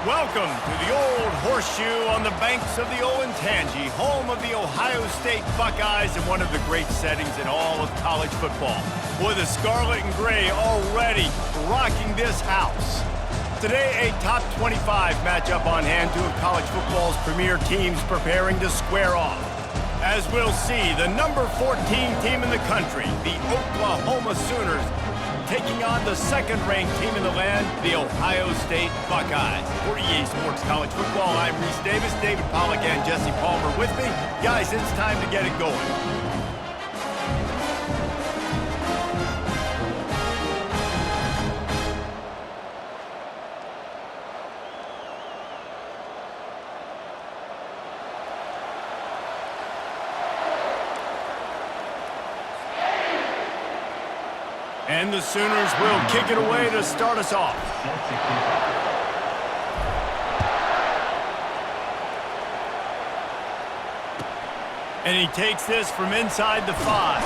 Welcome to the Old Horseshoe on the banks of the Olentangy, home of the Ohio State Buckeyes and one of the great settings in all of college football. Boy, the scarlet and gray already rocking this house. Today, a top 25 matchup on hand, two of college football's premier teams preparing to square off. As we'll see, the number 14 team in the country, the Oklahoma Sooners, taking on the second-ranked team in the land, the Ohio State Buckeyes. For EA Sports College Football, I'm Reese Davis, David Pollack and Jesse Palmer with me. Guys, it's time to get it going. And the Sooners will kick it away to start us off. And he takes this from inside the 5.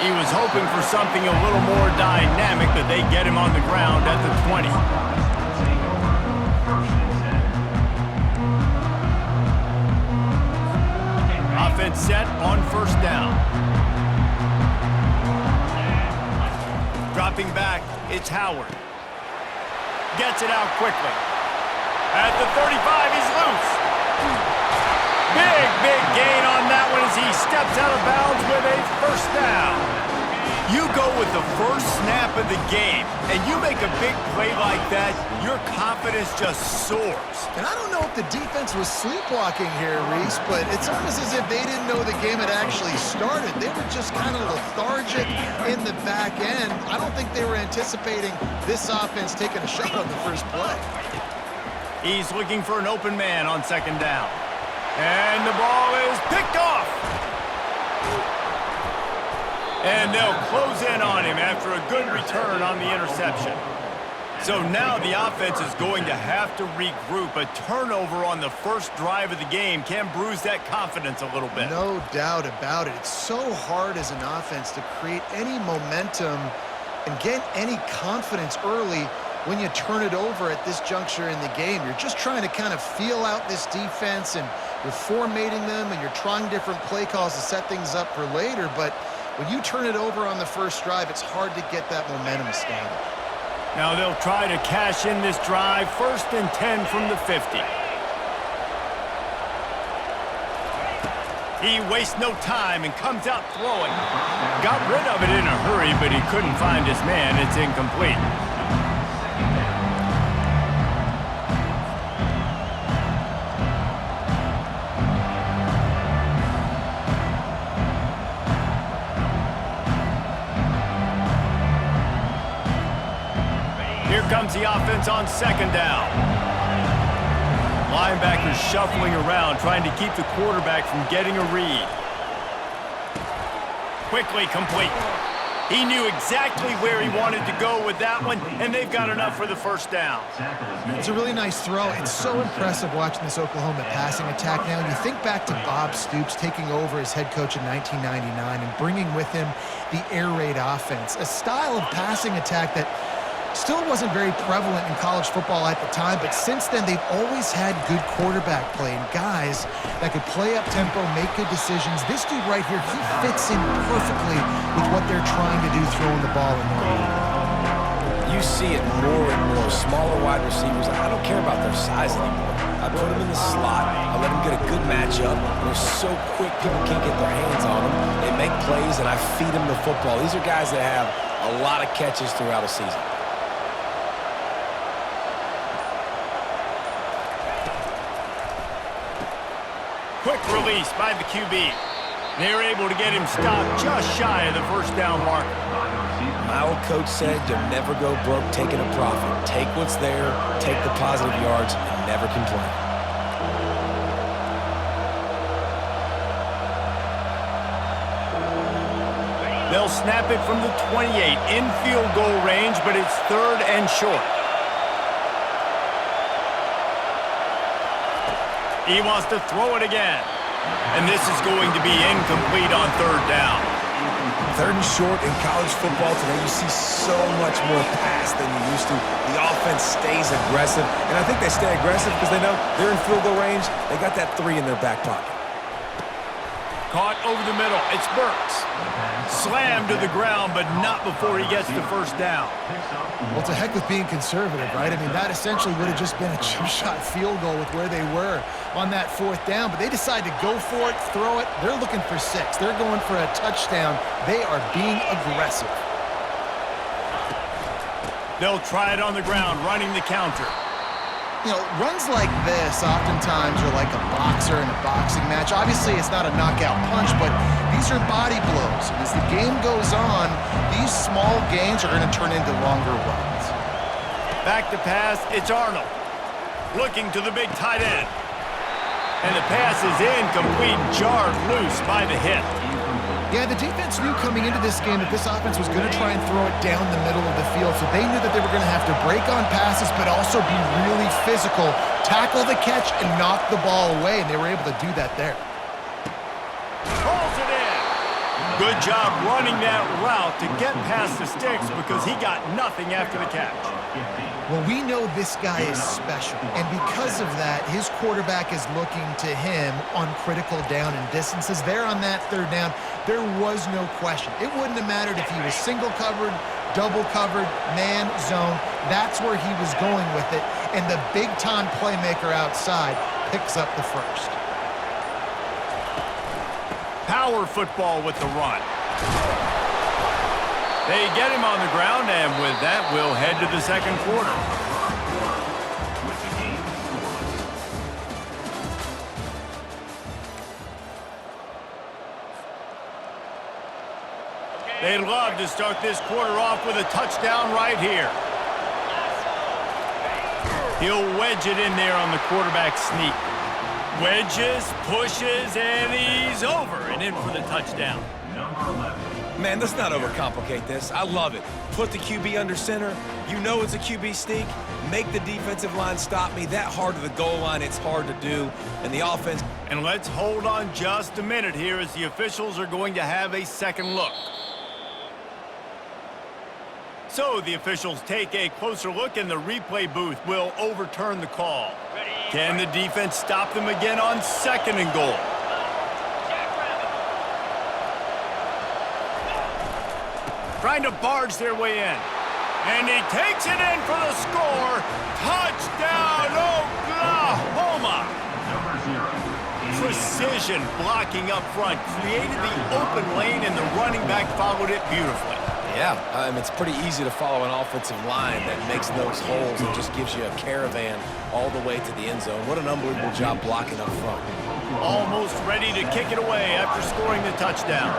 He was hoping for something a little more dynamic, but they get him on the ground at the 20. Offense set on first down. Dropping back, it's Howard. Gets it out quickly. At the 35, he's loose. Big gain on that one as he steps out of bounds with a first down. You go with the first snap of the game, and you make a big play like that, your confidence just soars. And I don't know if the defense was sleepwalking here, Reese, but it's almost as if they didn't know the game had actually started. They were just kind of lethargic in the back end. I don't think they were anticipating this offense taking a shot on the first play. He's looking for an open man on second down. And the ball is picked off. And they'll close in on him after a good return on the interception. So now the offense is going to have to regroup. A turnover on the first drive of the game can bruise that confidence a little bit. No doubt about it. It's so hard as an offense to create any momentum and get any confidence early when you turn it over at this juncture in the game. You're just trying to kind of feel out this defense, and you're formatting them, and you're trying different play calls to set things up for later. But when you turn it over on the first drive, it's hard to get that momentum established. Now they'll try to cash in this drive. 1st and 10 from the 50. He wastes no time and comes out throwing. Got rid of it in a hurry, but he couldn't find his man. It's incomplete. Here comes the offense on second down. Linebackers shuffling around, trying to keep the quarterback from getting a read. Quickly complete. He knew exactly where he wanted to go with that one, and they've got enough for the first down. It's a really nice throw. It's so impressive watching this Oklahoma passing attack now. You think back to Bob Stoops taking over as head coach in 1999 and bringing with him the air raid offense, a style of passing attack that still wasn't very prevalent in college football at the time, but since then they've always had good quarterback play and guys that could play up tempo, make good decisions. This dude right here, he fits in perfectly with what they're trying to do throwing the ball in there. You see it more and more. Smaller wide receivers, I don't care about their size anymore. I put them in the slot. I let them get a good matchup. They're so quick, people can't get their hands on them. They make plays, and I feed them the football. These are guys that have a lot of catches throughout a season. Quick release by the QB. They're able to get him stopped just shy of the first down marker. My old coach said to never go broke taking a profit. Take what's there, take the positive yards, and never complain. They'll snap it from the 28 in field goal range, but it's 3rd and short. He wants to throw it again. And this is going to be incomplete on 3rd down. 3rd and short in college football today, you see so much more pass than you used to. The offense stays aggressive, and I think they stay aggressive because they know they're in field goal range. They got that 3 in their back pocket. Caught over the middle. It's Burks. Slammed to the ground, but not before he gets the first down. Well, to heck with being conservative, right? I mean, that essentially would have just been a chip-shot field goal with where they were on that 4th down, but they decide to go for it, throw it. They're looking for 6. They're going for a touchdown. They are being aggressive. They'll try it on the ground, running the counter. You know, runs like this oftentimes are like a boxer in a boxing match. Obviously, it's not a knockout punch, but these are body blows. And as the game goes on, these small gains are going to turn into longer runs. Back to pass, it's Arnold. Looking to the big tight end. And the pass is incomplete, jarred loose by the hit. Yeah, the defense knew coming into this game that this offense was going to try and throw it down the middle of the field, so they knew that they were going to have to break on passes but also be really physical, tackle the catch, and knock the ball away, and they were able to do that there. Pulls it in. Good job running that route to get past the sticks because he got nothing after the catch. Well, we know this guy is special, and because of that, his quarterback is looking to him on critical down and distances. There on that 3rd down, there was no question. It wouldn't have mattered if he was single covered, double covered, man, zone. That's where he was going with it, and the big-time playmaker outside picks up the first. Power football with the run. They get him on the ground, and with that, we'll head to the 2nd quarter. They'd love to start this quarter off with a touchdown right here. He'll wedge it in there on the quarterback sneak. Wedges, pushes, and he's over and in for the touchdown. Man, let's not overcomplicate this. I love it. Put the QB under center. You know it's a QB sneak. Make the defensive line stop me. That hard to the goal line, it's hard to do. And the offense... And let's hold on just a minute here as the officials are going to have a second look. So the officials take a closer look, and the replay booth will overturn the call. Can the defense stop them again on 2nd and goal? Trying to barge their way in. And he takes it in for the score. Touchdown, Oklahoma! Precision blocking up front created the open lane, and the running back followed it beautifully. Yeah, it's pretty easy to follow an offensive line that makes those holes and just gives you a caravan all the way to the end zone. What an unbelievable job blocking up front. Almost ready to kick it away after scoring the touchdown.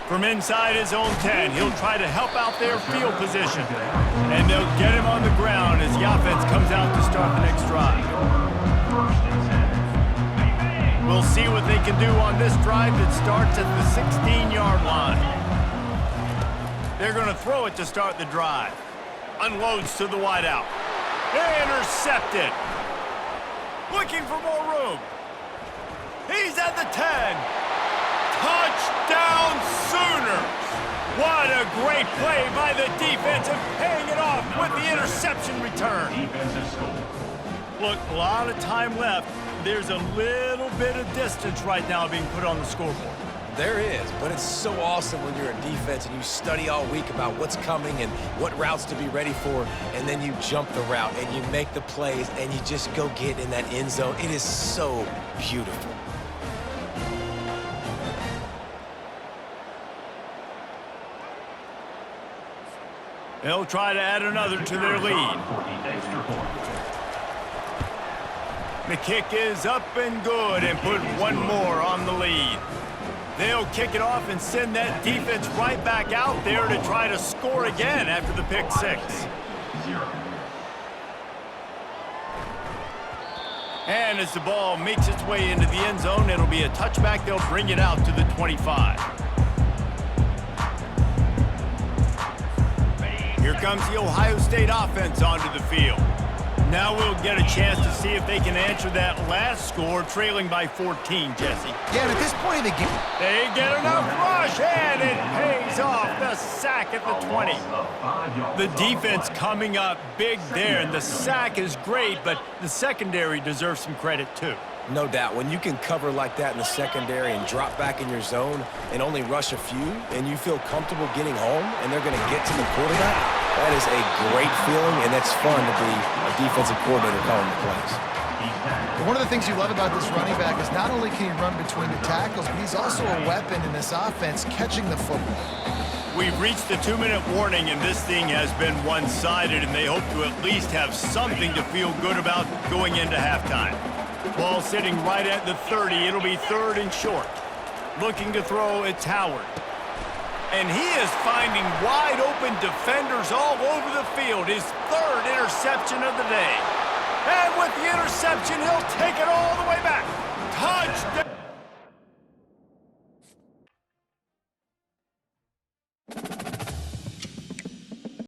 From inside his own 10, he'll try to help out their field position. And they'll get him on the ground as the offense comes out to start the next drive. We'll see what they can do on this drive that starts at the 16-yard line. They're going to throw it to start the drive. Unloads to the wideout. Intercepted. Looking for more room. He's at the 10. Touchdown Sooners! What a great play by the defense and paying it off with the interception return. Look, a lot of time left. There's a little bit of distance right now being put on the scoreboard. There is, but it's so awesome when you're a defense and you study all week about what's coming and what routes to be ready for, and then you jump the route and you make the plays and you just go get in that end zone. It is so beautiful. They'll try to add another to their lead. The kick is up and good and put one more on the lead. They'll kick it off and send that defense right back out there to try to score again after the pick six. And as the ball makes its way into the end zone, it'll be a touchback. They'll bring it out to the 25. Here comes the Ohio State offense onto the field. Now we'll get a chance to see if they can answer that last score, trailing by 14, Jesse. Yeah, and at this point in the game, They get enough rush, and it pays off. The sack at the 20. The defense coming up big there, and the sack is great, but the secondary deserves some credit too. No doubt. When you can cover like that in the secondary and drop back in your zone and only rush a few, and you feel comfortable getting home, and they're going to get to the quarterback, that is a great feeling, and it's fun to be a defensive coordinator calling the plays. one of the things you love about this running back is not only can he run between the tackles, but he's also a weapon in this offense catching the football. We've reached the 2-minute warning, and this thing has been one-sided, and they hope to at least have something to feel good about going into halftime. Ball sitting right at the 30. It'll be 3rd and short. Looking to throw, it's Howard. And he is finding wide-open defenders all over the field. His 3rd interception of the day. And with the interception, he'll take it all the way back. Touchdown!